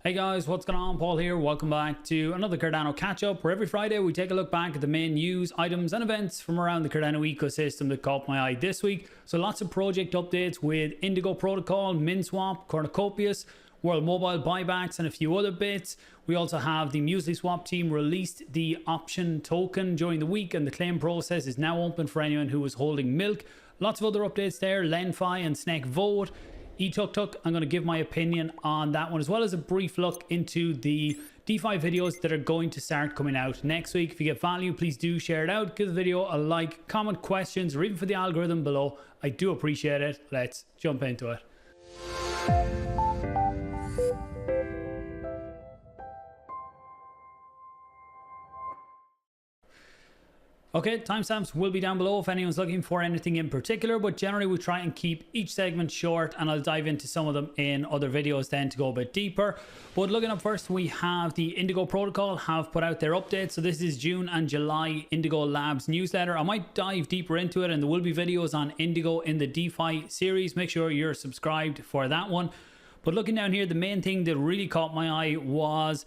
Hey guys, what's going on? Paul here. Welcome back to another Cardano catch-up, where every Friday we take a look back at the main news, items and events from around the Cardano ecosystem that caught my eye this week. So lots of project updates with Indigo Protocol, Minswap, Cornucopias, World Mobile buybacks and a few other bits. We also have the Minswap team released the option token during the week, and the claim process is now open for anyone who is holding milk. Lots of other updates there, LenFi and Snek vote. eTuk, I'm going to give my opinion on that one, as well as a brief look into the DeFi videos that are going to start coming out next week. If you get value, please do share it out. Give the video a like, comment questions, or even for the algorithm below. I do appreciate it. Let's jump into it. Okay, timestamps will be down below if anyone's looking for anything in particular, but generally we try and keep each segment short, and I'll dive into some of them in other videos then to go a bit deeper. But looking up first, we have the Indigo Protocol have put out their update. So this is June and July Indigo Labs newsletter. I might dive deeper into it, and there will be videos on Indigo in the DeFi series. Make sure you're subscribed for that one. But looking down here, the main thing that really caught my eye was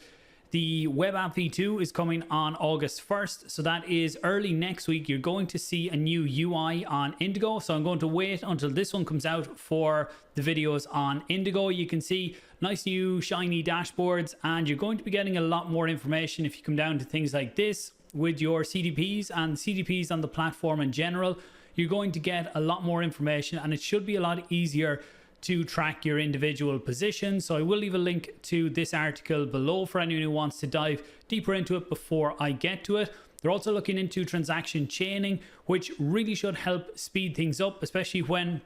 the web app v2 is coming on August 1st. So that is early next week. You're going to see a new UI on Indigo. So I'm going to wait until this one comes out for the videos on Indigo. You can see nice new shiny dashboards, and you're going to be getting a lot more information if you come down to things like this with your CDPs and CDPs on the platform in general. You're going to get a lot more information, and it should be a lot easier to track your individual positions. So I will leave a link to this article below for anyone who wants to dive deeper into it before I get to it. They're also looking into transaction chaining, which really should help speed things up, especially when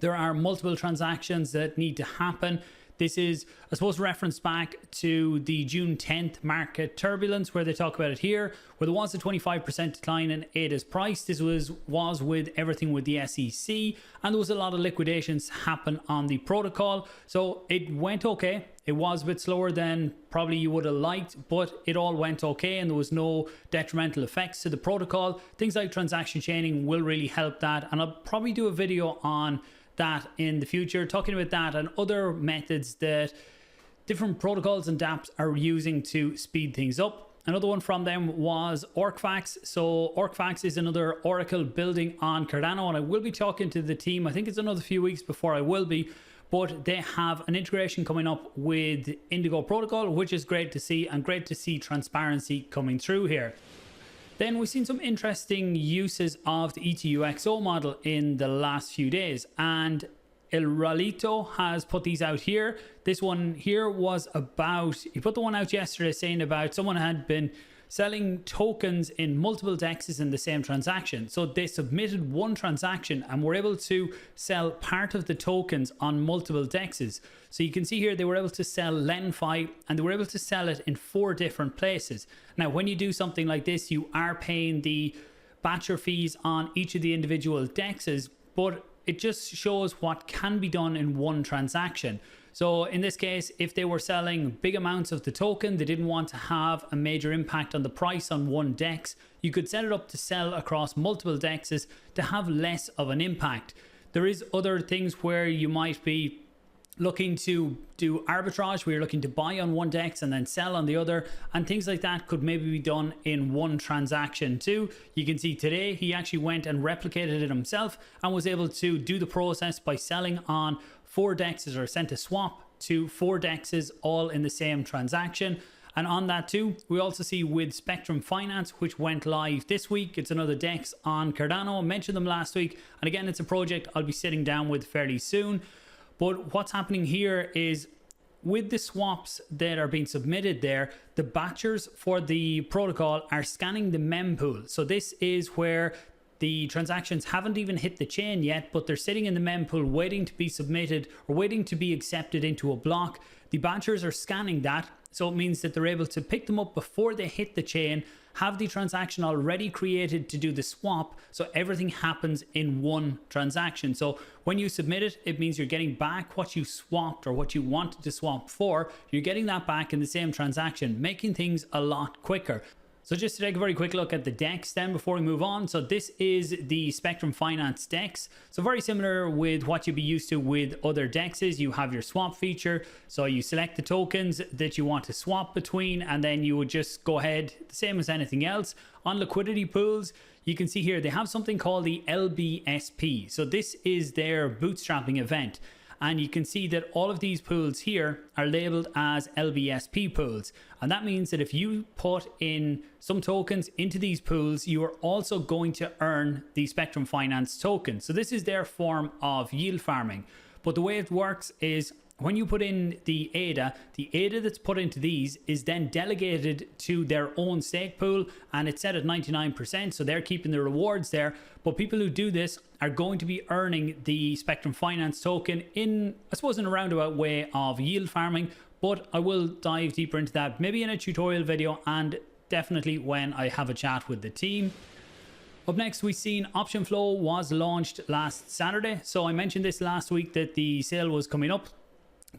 there are multiple transactions that need to happen. This is, I suppose, reference back to the June 10th market turbulence, where they talk about it here, where there was a 25% decline in ADA's price. This was with everything with the SEC, and there was a lot of liquidations happen on the protocol. So it went okay. It was a bit slower than probably you would have liked, but it all went okay, and there was no detrimental effects to the protocol. Things like transaction chaining will really help that, and I'll probably do a video on that in the future, talking about that and other methods that different protocols and dApps are using to speed things up. Another one from them was Orcfax. So Orcfax is another Oracle building on Cardano, and I will be talking to the team. I think it's another few weeks before I will be, but they have an integration coming up with Indigo Protocol, which is great to see, and great to see transparency coming through here. Then we've seen some interesting uses of the eutxo model in the last few days, and El Ralito has put these out here. This one here was about, he put the one out yesterday saying about someone had been selling tokens in multiple dexes in the same transaction. So they submitted one transaction and were able to sell part of the tokens on multiple dexes. So you can see here they were able to sell LenFi, and they were able to sell it in 4 different places. Now, when you do something like this, you are paying the batcher fees on each of the individual dexes, but it just shows what can be done in one transaction. So in this case, if they were selling big amounts of the token, they didn't want to have a major impact on the price on one DEX, you could set it up to sell across multiple DEXs to have less of an impact. There is other things where you might be looking to do arbitrage, where you're looking to buy on one DEX and then sell on the other, and things like that could maybe be done in one transaction too. You can see today he actually went and replicated it himself and was able to do the process by selling on 4 DEXs, or sent a swap to 4 DEXs all in the same transaction. And on that too, we also see with Spectrum Finance, which went live this week. It's another DEX on Cardano. I mentioned them last week, and again, it's a project I'll be sitting down with fairly soon. But what's happening here is, with the swaps that are being submitted there, the batchers for the protocol are scanning the mempool. So this is where the transactions haven't even hit the chain yet, but they're sitting in the mempool waiting to be submitted or waiting to be accepted into a block. The batchers are scanning that, so it means that they're able to pick them up before they hit the chain, have the transaction already created to do the swap, so everything happens in one transaction. So when you submit it, it means you're getting back what you swapped or what you wanted to swap for. You're getting that back in the same transaction, making things a lot quicker. So just to take a very quick look at the DEX then before we move on. So this is the Spectrum Finance DEX. So very similar with what you'd be used to with other DEXs. You have your swap feature. So you select the tokens that you want to swap between, and then you would just go ahead, the same as anything else. On liquidity pools, you can see here they have something called the LBSP. So this is their bootstrapping event. And you can see that all of these pools here are labeled as LBSP pools. And that means that if you put in some tokens into these pools, you are also going to earn the Spectrum Finance token. So this is their form of yield farming. But the way it works is when you put in the ADA that's put into these is then delegated to their own stake pool, and it's set at 99%, so they're keeping the rewards there. But people who do this are going to be earning the Spectrum Finance token in, I suppose, in a roundabout way of yield farming. But I will dive deeper into that maybe in a tutorial video, and definitely when I have a chat with the team. Up next, we've seen Optionflow was launched last Saturday. So I mentioned this last week that the sale was coming up.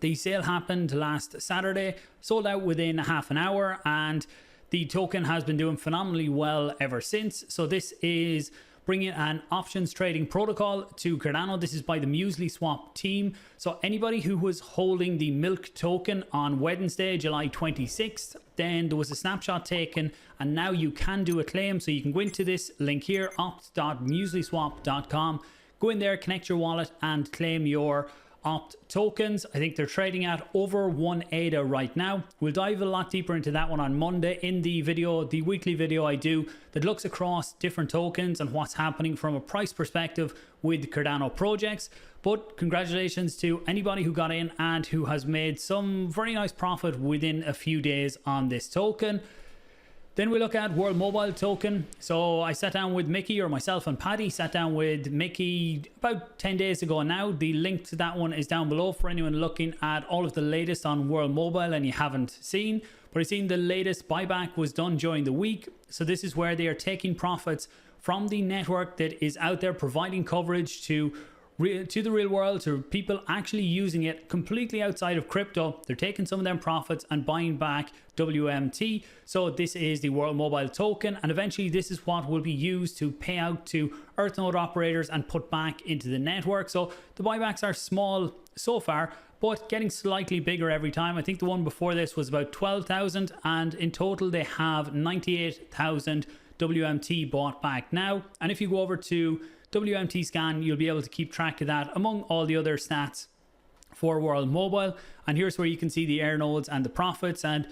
The sale happened last Saturday, sold out within half an hour, and the token has been doing phenomenally well ever since. So this is bringing an options trading protocol to Cardano. This is by the Minswap team. So anybody who was holding the milk token on Wednesday, July 26th, then there was a snapshot taken, and now you can do a claim. So you can go into this link here, opt.minswap.com, go in there, connect your wallet, and claim your opt tokens. I think they're trading at over 1 ADA right now. We'll dive a lot deeper into that one on Monday in the video, the weekly video I do that looks across different tokens and what's happening from a price perspective with Cardano projects. But congratulations to anybody who got in and who has made some very nice profit within a few days on this token. Then we look at World Mobile token. So I sat down with Mickey, or myself and Paddy sat down with Mickey about 10 days ago now. The link to that one is down below for anyone looking at all of the latest on World Mobile and you haven't seen. But I've seen the latest buyback was done during the week. So this is where they are taking profits from the network that is out there providing coverage to the real world, to people actually using it completely outside of crypto. They're taking some of them profits and buying back WMT. So this is the World Mobile token, and eventually this is what will be used to pay out to Earth node operators and put back into the network. So the buybacks are small so far, but getting slightly bigger every time. I think the one before this was about 12,000, and in total they have 98,000 WMT bought back now. And if you go over to WMT scan, you'll be able to keep track of that among all the other stats for World Mobile. And here's where you can see the air nodes and the profits. And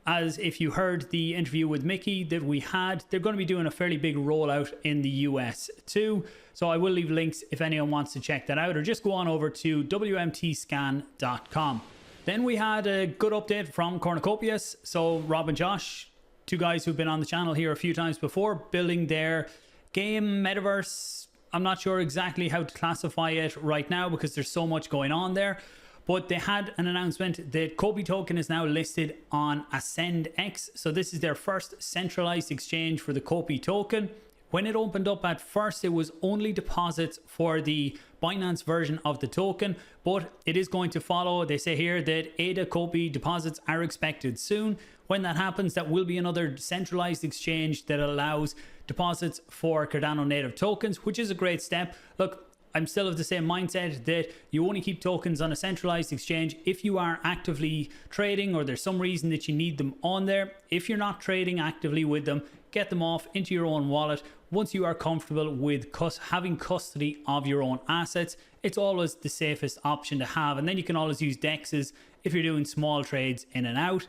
as if you heard the interview with Mickey that we had, they're going to be doing a fairly big rollout in the US too. So I will leave links if anyone wants to check that out, or just go on over to wmtscan.com. Then we had a good update from Cornucopias. So Rob and Josh, two guys who've been on the channel here a few times before, building their game metaverse. I'm not sure exactly how to classify it right now because there's so much going on there, but they had an announcement that Kobe token is now listed on AscendX. So this is their first centralized exchange for the Kobe token. When it opened up at first, it was only deposits for the Binance version of the token, but it is going to follow. They say here that ADA Kobe deposits are expected soon. When that happens, that will be another centralized exchange that allows deposits for Cardano native tokens, which is a great step. Look, I'm still of the same mindset that you only keep tokens on a centralized exchange if you are actively trading, or there's some reason that you need them on there. If you're not trading actively with them, get them off into your own wallet. Once you are comfortable with having custody of your own assets, it's always the safest option to have. And then you can always use DEXs if you're doing small trades in and out.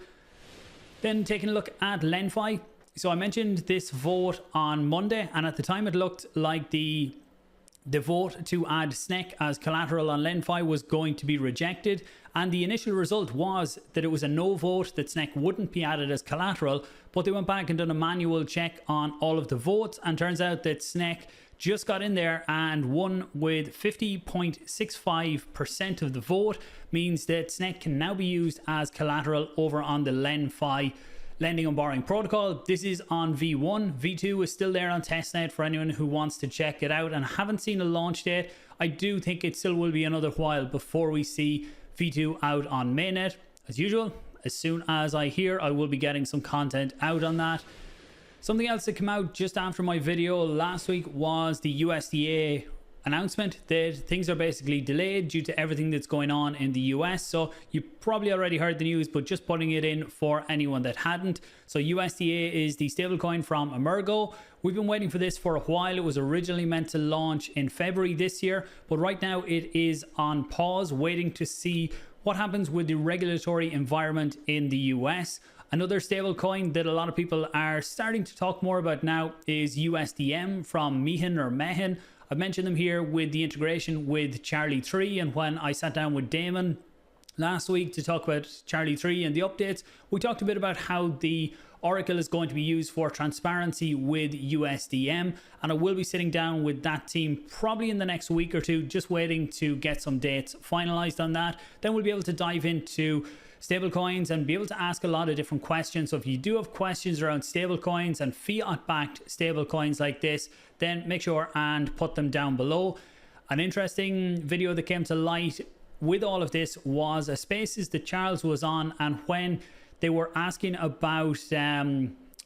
Then taking a look at LenFi. So I mentioned this vote on Monday, and at the time it looked like the vote to add Snek as collateral on LenFi was going to be rejected, and the initial result was that it was a no vote, that Snek wouldn't be added as collateral. But they went back and done a manual check on all of the votes, and turns out that Snek just got in there and won with 50.65% of the vote. Means that Snek can now be used as collateral over on the LenFi lending and borrowing protocol. This is on V1. V2 is still there on testnet for anyone who wants to check it out, and I haven't seen a launch date. I do think it still will be another while before we see V2 out on mainnet. As usual, as soon as I hear, I will be getting some content out on that. Something else that came out just after my video last week was the USDA announcement that things are basically delayed due to everything that's going on in the US. So you probably already heard the news, but just putting it in for anyone that hadn't. So USDA is the stablecoin from Emergo. We've been waiting for this for a while. It was originally meant to launch in February this year, but right now it is on pause, waiting to see what happens with the regulatory environment in the US. Another stablecoin that a lot of people are starting to talk more about now is USDM from Mehin. I've mentioned them here with the integration with Charlie 3, and when I sat down with Damon last week to talk about Charlie 3 and the updates, we talked a bit about how the Oracle is going to be used for transparency with USDM, and I will be sitting down with that team probably in the next week or two, just waiting to get some dates finalized on that. Then we'll be able to dive into stablecoins and be able to ask a lot of different questions. So if you do have questions around stablecoins and fiat-backed stablecoins like this, then make sure and put them down below. An interesting video that came to light with all of this was a Spaces that Charles was on, and when they were asking about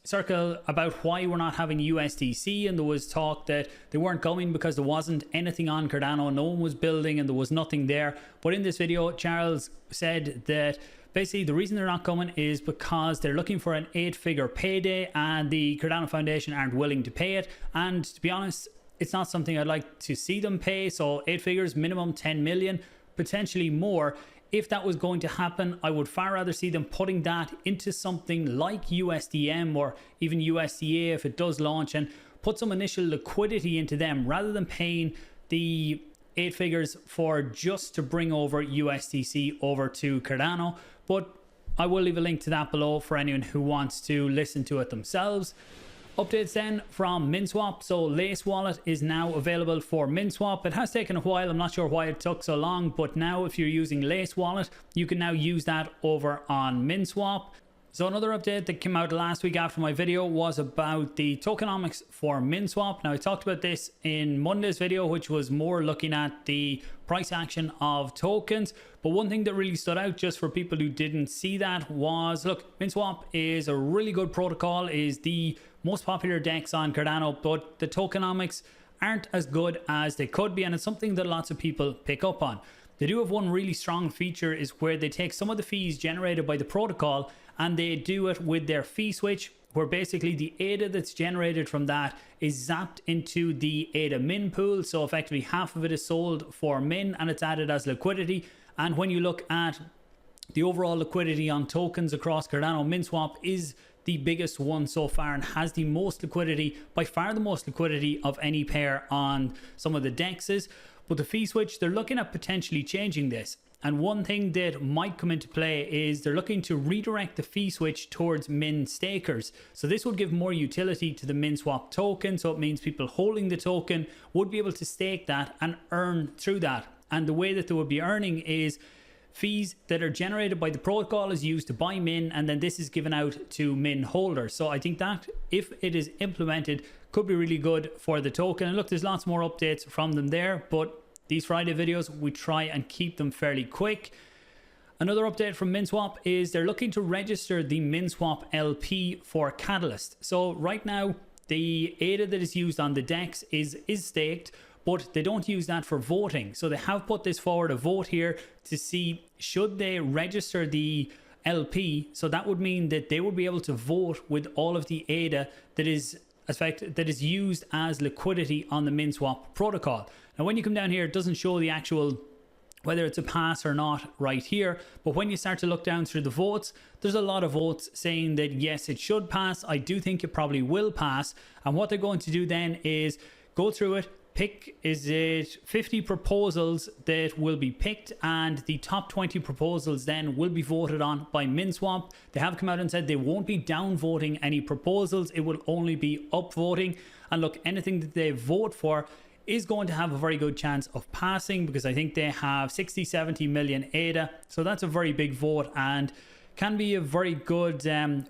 Circle about why we're not having USDC, and there was talk that they weren't coming because there wasn't anything on Cardano, no one was building and there was nothing there. But in this video, Charles said that basically the reason they're not coming is because they're looking for an 8-figure payday and the Cardano Foundation aren't willing to pay it. And to be honest, it's not something I'd like to see them pay. So 8 figures, minimum 10 million, potentially more. If that was going to happen, I would far rather see them putting that into something like USDM or even USDA if it does launch, and put some initial liquidity into them rather than paying the 8 figures for just to bring over USDC over to Cardano. But I will leave a link to that below for anyone who wants to listen to it themselves. Updates then from Minswap. So Lace wallet is now available for Minswap. It has taken a while. I'm not sure why it took so long, but now if you're using Lace wallet, you can now use that over on Minswap. So another update that came out last week after my video was about the tokenomics for Minswap. Now I talked about this in Monday's video, which was more looking at the price action of tokens. But one thing that really stood out just for people who didn't see that was, look, Minswap is a really good protocol, is the most popular DEX on Cardano, but the tokenomics aren't as good as they could be, and it's something that lots of people pick up on. They do have one really strong feature, is where they take some of the fees generated by the protocol and they do it with their fee switch, where basically the ADA that's generated from that is zapped into the ADA min pool. So effectively half of it is sold for min and it's added as liquidity. And when you look at the overall liquidity on tokens across Cardano, Minswap is the biggest one so far and has the most liquidity, by far the most liquidity of any pair on some of the dexes. But the fee switch, they're looking at potentially changing this. And one thing that might come into play is they're looking to redirect the fee switch towards min stakers. So this would give more utility to the Minswap token. So it means people holding the token would be able to stake that and earn through that. And the way that they would be earning is fees that are generated by the protocol is used to buy min, and then this is given out to min holders. So I think that if it is implemented, could be really good for the token. And look, there's lots more updates from them there, but these Friday videos, we try and keep them fairly quick. Another update from Minswap is they're looking to register the Minswap LP for Catalyst. So right now, the ADA that is used on the DEX is staked, but they don't use that for voting. So they have put this forward, a vote here, to see should they register the LP. So that would mean that they would be able to vote with all of the ADA that is used as liquidity on the Minswap protocol. Now when you come down here, it doesn't show the actual whether it's a pass or not right here, but when you start to look down through the votes, there's a lot of votes saying that yes, it should pass. I do think it probably will pass, and what they're going to do then is go through it, pick, is it 50 proposals that will be picked, and the top 20 proposals then will be voted on by Minswap. They have come out and said they won't be downvoting any proposals, it will only be upvoting. And look, anything that they vote for is going to have a very good chance of passing, because I think they have 60-70 million ADA, so that's a very big vote and can be a very good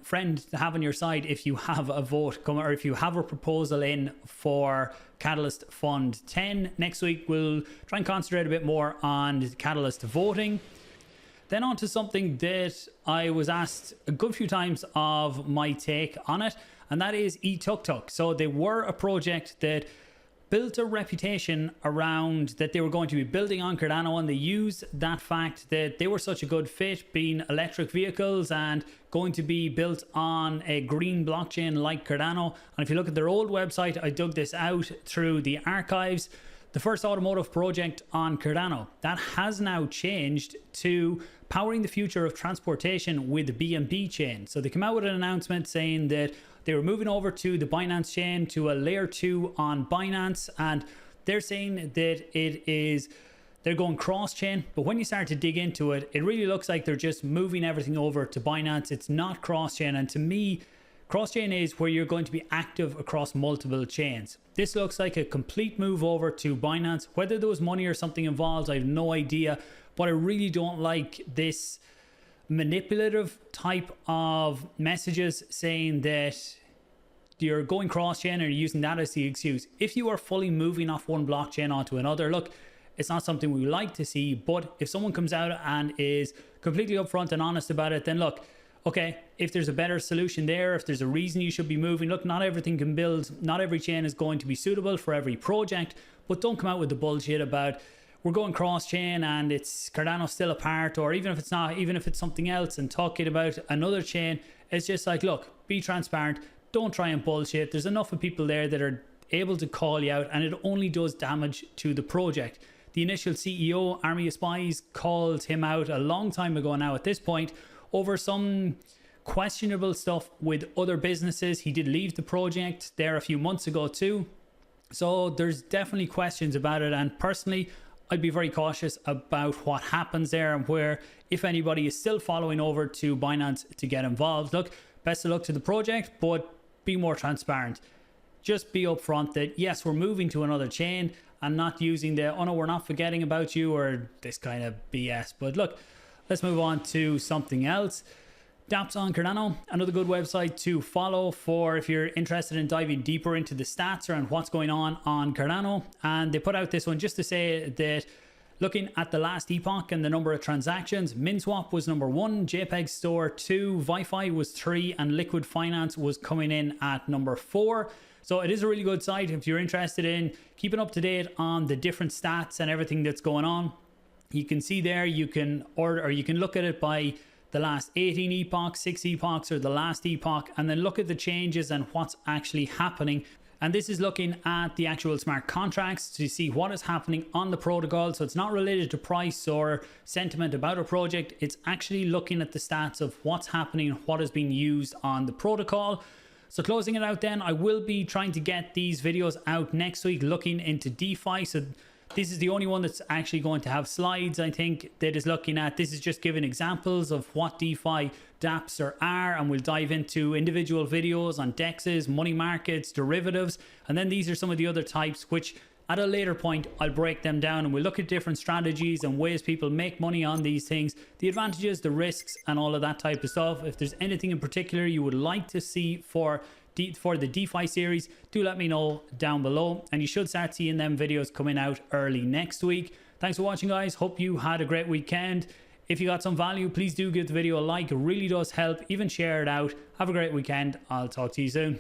friend to have on your side if you have a vote coming, or if you have a proposal in for Catalyst Fund 10. Next week we'll try and concentrate a bit more on Catalyst voting. Then on to something that I was asked a good few times of my take on it, and that is eTuk. So they were a project that built a reputation around that they were going to be building on Cardano, and they used that fact that they were such a good fit, being electric vehicles and going to be built on a green blockchain like Cardano. And if you look at their old website, I dug this out through the archives, the first automotive project on Cardano, that has now changed to powering the future of transportation with the BNB chain. So they come out with an announcement saying that they were moving over to the Binance chain, to a layer 2 on Binance, and they're saying that they're going cross-chain, but when you start to dig into it, it really looks like they're just moving everything over to Binance. It's not cross-chain, and to me, cross-chain is where you're going to be active across multiple chains. This looks like a complete move over to Binance. Whether there was money or something involved, I have no idea, but I really don't like this manipulative type of messages saying that you're going cross-chain and you're using that as the excuse. If you are fully moving off one blockchain onto another, look, it's not something we like to see, but if someone comes out and is completely upfront and honest about it, then look, okay, if there's a better solution there, if there's a reason you should be moving, look, not everything can build, not every chain is going to be suitable for every project, but don't come out with the bullshit about we're going cross-chain and it's Cardano still apart, or even if it's not, even if it's something else, and talking about another chain. It's just like, look, be transparent, don't try and bullshit. There's enough of people there that are able to call you out, and it only does damage to the project. The initial CEO, Army of Spies, called him out a long time ago now at this point over some questionable stuff with other businesses. He did leave the project there a few months ago too. So there's definitely questions about it, and personally, I'd be very cautious about what happens there, and where, if anybody is still following over to Binance to get involved, look, best of luck to the project, but be more transparent. Just be upfront that yes, we're moving to another chain, and not using the, oh no, we're not forgetting about you, or this kind of BS. But look, let's move on to something else. dApp's on Cardano, another good website to follow for if you're interested in diving deeper into the stats around what's going on Cardano. And they put out this one just to say that looking at the last epoch and the number of transactions, Minswap was number 1, JPEG Store 2, ViFi was 3, and Liquid Finance was coming in at number 4. So it is a really good site if you're interested in keeping up to date on the different stats and everything that's going on. You can see there, you can order, or you can look at it by the last 18 epochs, 6 epochs, or the last epoch, and then look at the changes and what's actually happening. And this is looking at the actual smart contracts to see what is happening on the protocol. So it's not related to price or sentiment about a project. It's actually looking at the stats of what's happening, what is being used on the protocol. So closing it out then, I will be trying to get these videos out next week looking into DeFi. So this is the only one that's actually going to have slides, I think, that is looking at, this is just giving examples of what DeFi dApps are, and we'll dive into individual videos on DEXs, money markets, derivatives, and then these are some of the other types, which at a later point I'll break them down, and we'll look at different strategies and ways people make money on these things, the advantages, the risks, and all of that type of stuff. If there's anything in particular you would like to see for the DeFi series, do let me know down below, and you should start seeing them videos coming out early next week. Thanks for watching, guys. Hope you had a great weekend. If you got some value, please do give the video a like. It really does help. Even share it out. Have a great weekend. I'll talk to you soon.